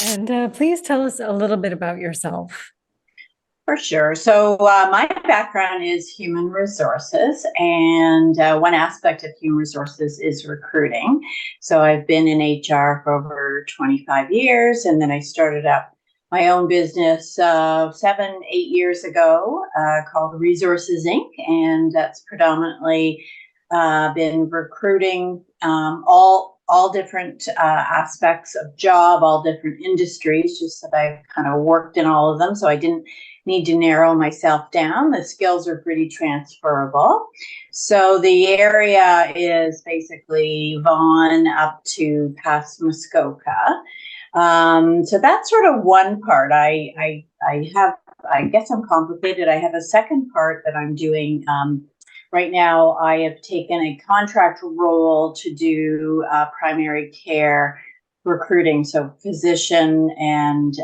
And please tell us a little bit about yourself. For sure. So, my background is human resources, and one aspect of human resources is recruiting. So, I've been in HR for over 25 years, and then I started up my own business 7, 8 years ago called Resources Inc., and that's predominantly been recruiting all different aspects of job, all different industries. Just that I've kind of worked in all of them, so I didn't need to narrow myself down. The skills are pretty transferable. So the area is basically Vaughan up to past Muskoka. So that's sort of one part. I have, I guess I'm complicated. I have a second part that I'm doing. Right now, I have taken a contract role to do primary care recruiting, so physician and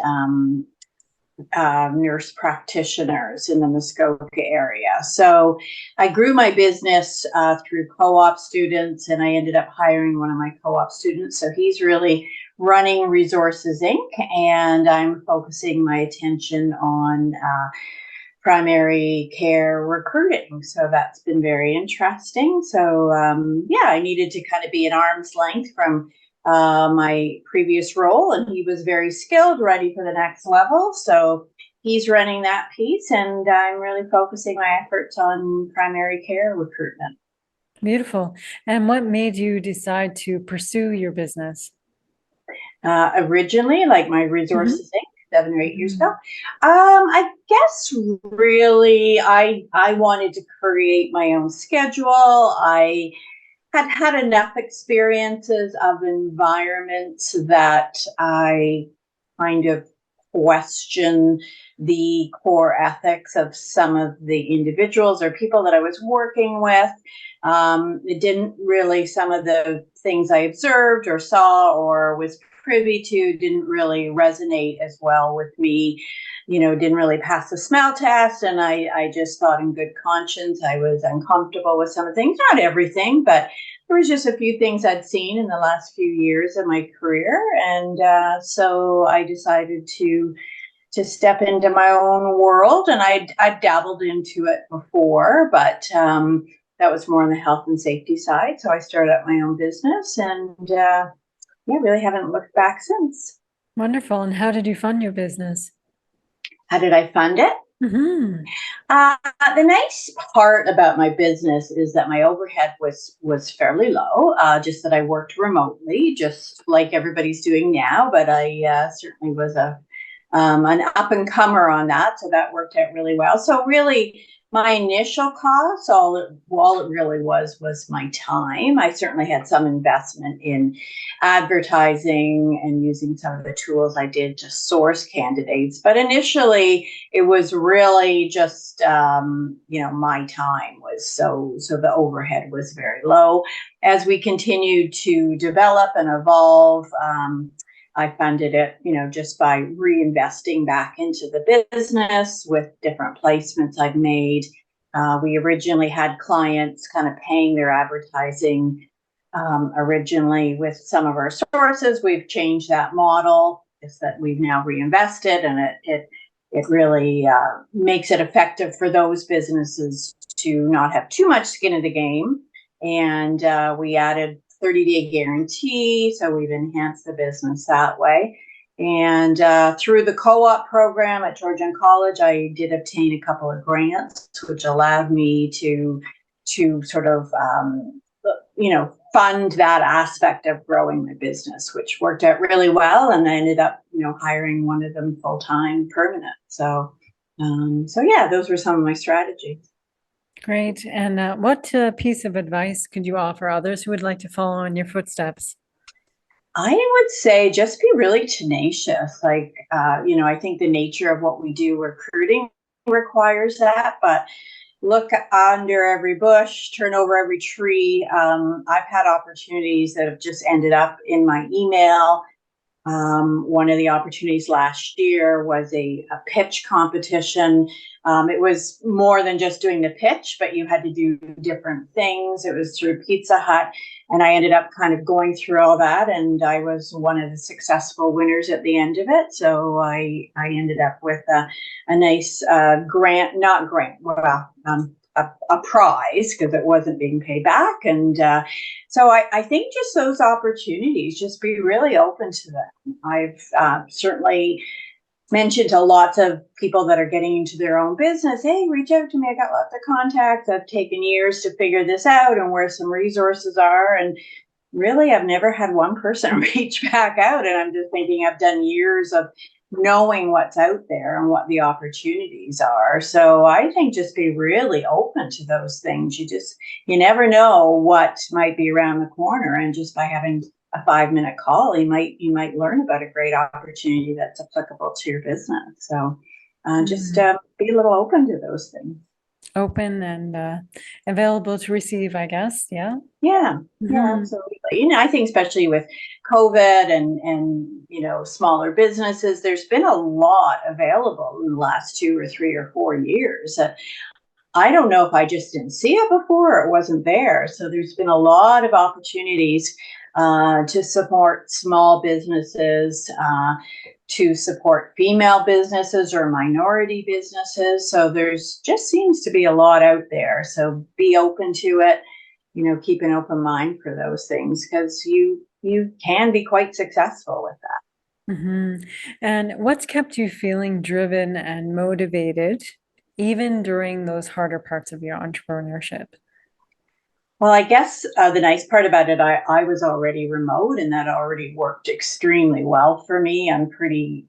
nurse practitioners in the Muskoka area. So I grew my business through co-op students, and I ended up hiring one of my co-op students. So he's really running Resources Inc., and I'm focusing my attention on primary care recruiting. So that's been very interesting. So yeah, I needed to kind of be an arm's length from my previous role, and he was very skilled, ready for the next level. So he's running that piece, and I'm really focusing my efforts on primary care recruitment. Beautiful. And what made you decide to pursue your business? Originally, like my Mhm. Resources Inc., 7 or 8 years ago. Mm. I guess really I wanted to create my own schedule. I had had enough experiences of environments that I kind of question the core ethics of some of the individuals or people that I was working with. It didn't really, some of the things I observed or saw or was privy to didn't really resonate as well with me. Didn't really pass the smell test. And I just thought in good conscience, I was uncomfortable with some of the things, not everything, but there was just a few things I'd seen in the last few years of my career. And so I decided to step into my own world. And I dabbled into it before, but that was more on the health and safety side. So I started up my own business, and yeah, really haven't looked back since. Wonderful. And how did you fund your business? How did I fund it? Hmm. Uh, the nice part about my business is that my overhead was fairly low. Just that I worked remotely, just like everybody's doing now. But I certainly was an up and comer on that, so that worked out really well. So really, my initial cost, all it really was my time. I certainly had some investment in advertising and using some of the tools I did to source candidates, but initially it was really just my time was so the overhead was very low. As we continued to develop and evolve, I funded it, just by reinvesting back into the business with different placements I've made. We originally had clients kind of paying their advertising originally with some of our sources. We've changed that model, is that we've now reinvested, and it really makes it effective for those businesses to not have too much skin in the game. And we added 30-day guarantee, so we've enhanced the business that way. And through the co-op program at Georgian College, I did obtain a couple of grants, which allowed me to sort of fund that aspect of growing my business, which worked out really well. And I ended up, hiring one of them full time, permanent. So yeah, those were some of my strategies. Great. And what piece of advice could you offer others who would like to follow in your footsteps? I would say just be really tenacious. Like, I think the nature of what we do, recruiting, requires that, but look under every bush, turn over every tree. I've had opportunities that have just ended up in my email One of the opportunities last year was a pitch competition. It was more than just doing the pitch, but you had to do different things. It was through Pizza Hut, and I ended up kind of going through all that, and I was one of the successful winners at the end of it. So I ended up with a nice grant, not grant, well, a prize, because it wasn't being paid back. And so I think just those opportunities, just be really open to them. I've certainly mentioned to lots of people that are getting into their own business, hey, reach out to me. I got lots of contacts. I've taken years to figure this out and where some resources are. And really, I've never had one person reach back out. And I'm just thinking I've done years of knowing what's out there and what the opportunities are. So I think just be really open to those things. You never know what might be around the corner. And just by having a 5-minute call, you might learn about a great opportunity that's applicable to your business. So just be a little open to those things. Open and available to receive, I guess. Yeah. Yeah, absolutely. I think especially with COVID and smaller businesses, there's been a lot available in the last 2 or 3 or 4 years. I don't know if I just didn't see it before or it wasn't there. So there's been a lot of opportunities to support small businesses, to support female businesses or minority businesses. So there's just seems to be a lot out there. So be open to it, keep an open mind for those things, because you can be quite successful with that. And what's kept you feeling driven and motivated, even during those harder parts of your entrepreneurship? Well, I guess the nice part about it, I was already remote, and that already worked extremely well for me. I'm pretty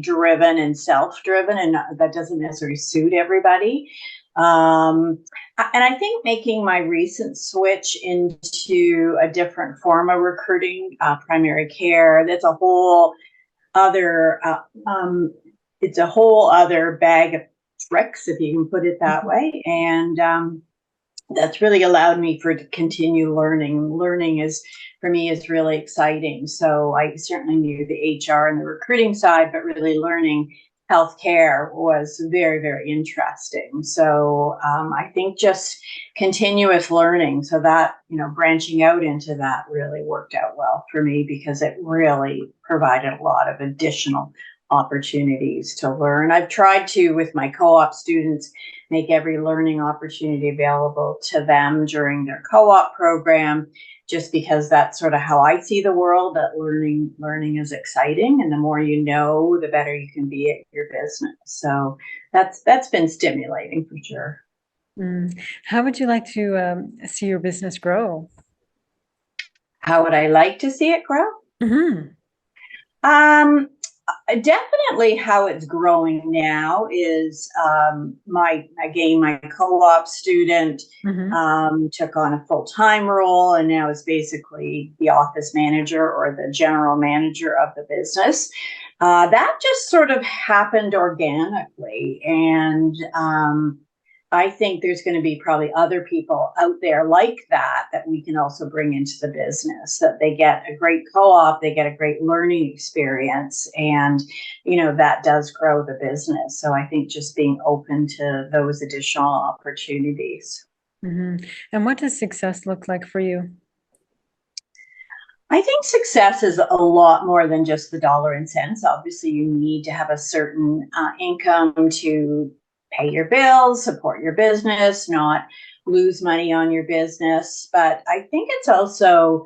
driven and self-driven, and that doesn't necessarily suit everybody. And I think making my recent switch into a different form of recruiting, primary care, that's a whole other it's a whole other bag of tricks, if you can put it that way. And that's really allowed me to continue learning. Learning is, for me, is really exciting. So I certainly knew the HR and the recruiting side, but really learning healthcare was very, very interesting. So I think just continuous learning. So that, branching out into that really worked out well for me, because it really provided a lot of additional opportunities to learn. I've tried to, with my co-op students, make every learning opportunity available to them during their co-op program, just because that's sort of how I see the world, that learning is exciting. And the more you know, the better you can be at your business. So that's been stimulating for sure. How would you like to see your business grow? How would I like to see it grow? Definitely how it's growing now is my co-op student took on a full-time role, and now is basically the office manager or the general manager of the business. That just sort of happened organically, and I think there's going to be probably other people out there like that we can also bring into the business, that they get a great co-op, they get a great learning experience, and, that does grow the business. So I think just being open to those additional opportunities. And what does success look like for you? I think success is a lot more than just the dollar and cents. Obviously, you need to have a certain income to pay your bills, support your business, not lose money on your business. But I think it's also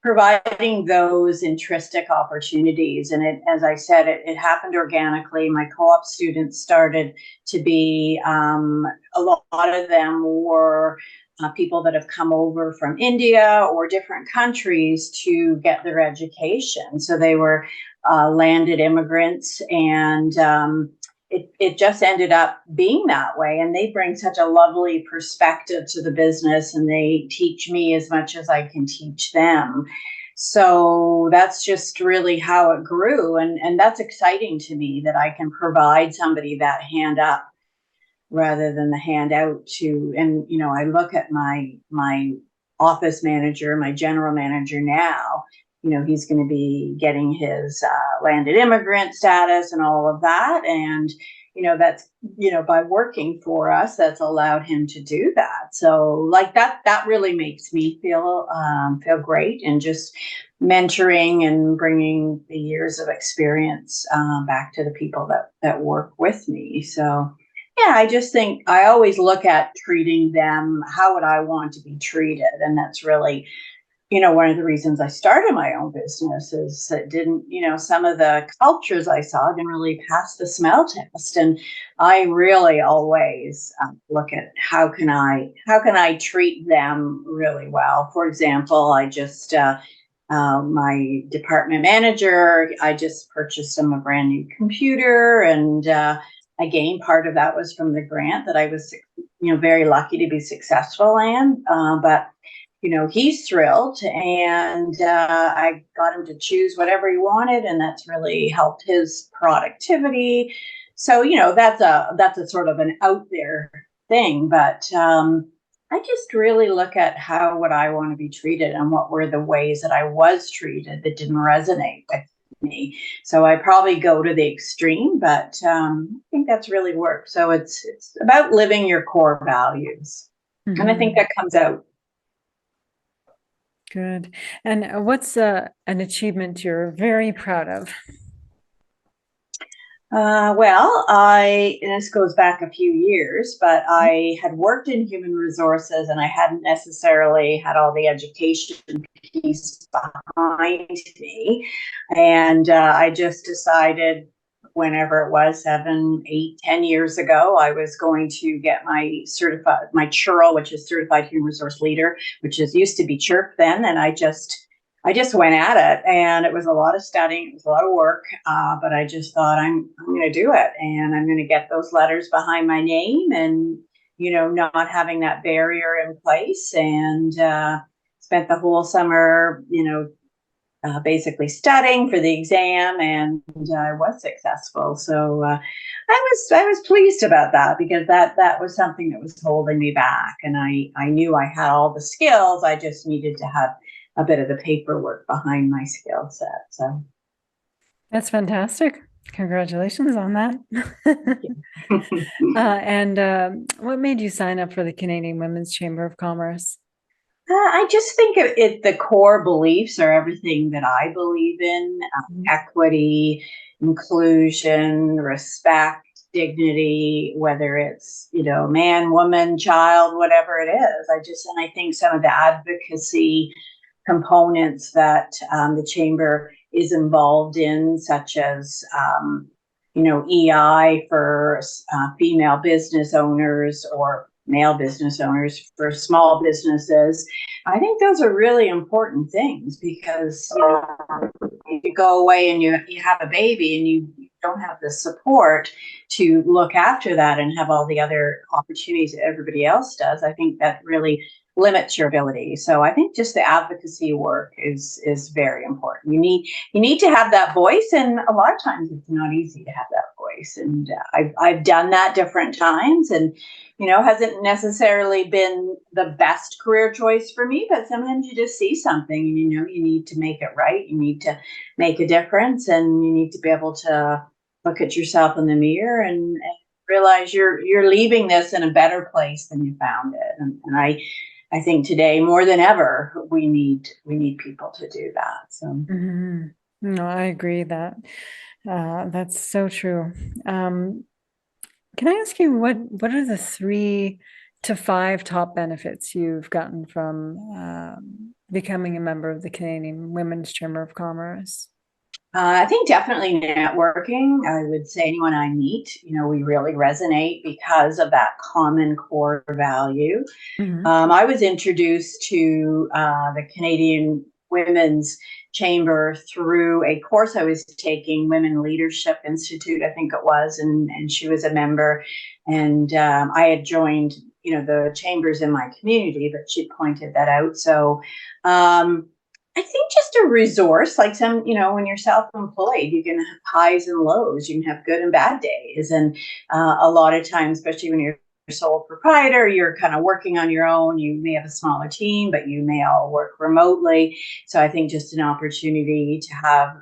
providing those intrinsic opportunities. And as I said, it happened organically. My co-op students started to be, a lot of them were people that have come over from India or different countries to get their education. So they were landed immigrants, and it just ended up being that way. And they bring such a lovely perspective to the business, and they teach me as much as I can teach them. So that's just really how it grew. And that's exciting to me, that I can provide somebody that hand up rather than the handout to. And, I look at my office manager, my general manager now, he's going to be getting his landed immigrant status and all of that. And, that's, by working for us, that's allowed him to do that. So like that really makes me feel great, and just mentoring and bringing the years of experience back to the people that work with me. So yeah, I just think I always look at treating them, how would I want to be treated? And that's really, one of the reasons I started my own business is that didn't, some of the cultures I saw didn't really pass the smell test. And I really always look at how can I treat them really well. For example, I just, my department manager, I just purchased him a brand new computer, and again, part of that was from the grant that I was, very lucky to be successful in. But he's thrilled, and I got him to choose whatever he wanted, and that's really helped his productivity. So, that's a sort of an out there thing, but I just really look at how would I want to be treated, and what were the ways that I was treated that didn't resonate with me. So I probably go to the extreme, but I think that's really worked. So it's about living your core values, and I think that comes out. Good. And what's an achievement you're very proud of? Well, and this goes back a few years, but I had worked in human resources, and I hadn't necessarily had all the education piece behind me. And I just decided, whenever it was, 7, 8, 10 years ago, I was going to get my CHURL, which is Certified Human Resource Leader, which used to be CHIRP then. And I just went at it, and it was a lot of studying, it was a lot of work, but I just thought I'm going to do it, and I'm going to get those letters behind my name, and not having that barrier in place. And spent the whole summer, basically studying for the exam, and I was successful. So I was pleased about that, because that was something that was holding me back, and I knew I had all the skills. I just needed to have a bit of the paperwork behind my skill set. So that's fantastic. Congratulations on that. And what made you sign up for the Canadian Women's Chamber of Commerce? I just think the core beliefs are everything that I believe in: equity, inclusion, respect, dignity, whether it's, man, woman, child, whatever it is. And I think some of the advocacy components that the chamber is involved in, such as, EI for female business owners, or male business owners for small businesses. I think those are really important things, because you go away and you have a baby, and you don't have the support to look after that and have all the other opportunities that everybody else does. I think that really limits your ability. So I think just the advocacy work is very important. You need to have that voice, and a lot of times it's not easy to have that voice. And I've done that different times, and hasn't necessarily been the best career choice for me, but sometimes you just see something, and you need to make it right. You need to make a difference, and you need to be able to look at yourself in the mirror and realize you're leaving this in a better place than you found it. And I think today more than ever we need people to do that. So no, I agree that that's so true. Can I ask you what are the 3 to 5 top benefits you've gotten from becoming a member of the Canadian Women's Chamber of Commerce? I think definitely networking. I would say anyone I meet, we really resonate because of that common core value. I was introduced to the Canadian Women's Chamber through a course I was taking, Women Leadership Institute, I think it was, and she was a member, and I had joined, the chambers in my community, but she pointed that out. So I think just a resource, like when you're self-employed, you can have highs and lows, you can have good and bad days. And a lot of times, especially when you're sole proprietor, you're kind of working on your own. You may have a smaller team, but you may all work remotely. So I think just an opportunity to have,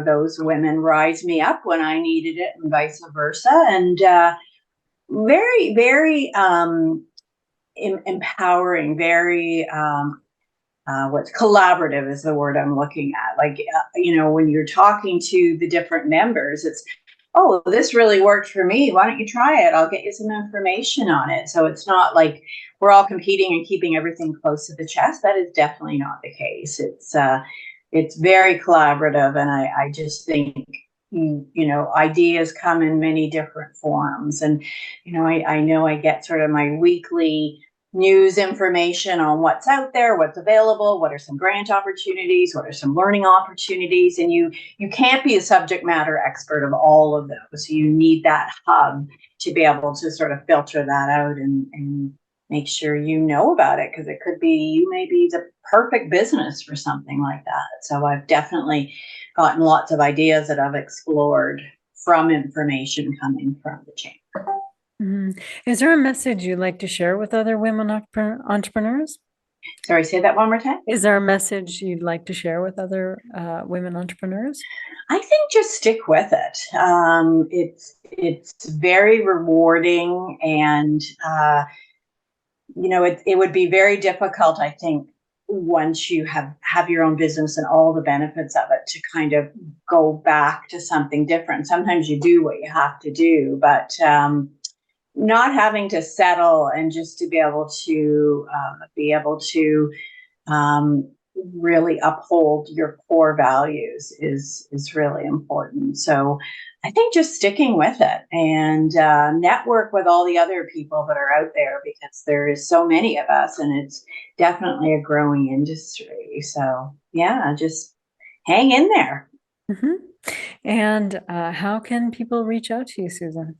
those women rise me up when I needed it and vice versa. And very, very empowering, very what's collaborative is the word I'm looking at. Like, when you're talking to the different members, it's, oh, this really worked for me. Why don't you try it? I'll get you some information on it. So it's not like we're all competing and keeping everything close to the chest. That is definitely not the case. It's very collaborative. And I just think, ideas come in many different forms. And, I know I get sort of my weekly news information on what's out there, what's available, what are some grant opportunities, what are some learning opportunities, and you can't be a subject matter expert of all of those. You need that hub to be able to sort of filter that out and make sure you know about it, because it could be, you may be the perfect business for something like that. So I've definitely gotten lots of ideas that I've explored from information coming from the chamber. Mhm. Is there a message you'd like to share with other women entrepreneurs? Sorry, say that one more time. Is there a message you'd like to share with other women entrepreneurs? I think just stick with it. It's very rewarding, and it would be very difficult, I think, once you have your own business and all the benefits of it, to kind of go back to something different. Sometimes you do what you have to do, but not having to settle, and just to be able to really uphold your core values is really important. So I think just sticking with it, and network with all the other people that are out there, because there is so many of us, and it's definitely a growing industry. So yeah, just hang in there. Mhm. And how can people reach out to you, Susan?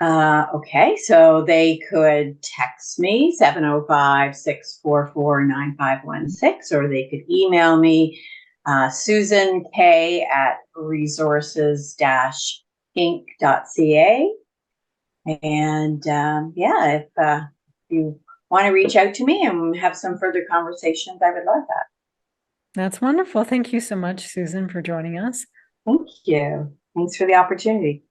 Okay, so they could text me 705-644-9516, or they could email me Susan K at resources-inc.ca. And if you want to reach out to me and have some further conversations, I would love that. That's wonderful. Thank you so much, Susan, for joining us. Thank you. Thanks for the opportunity.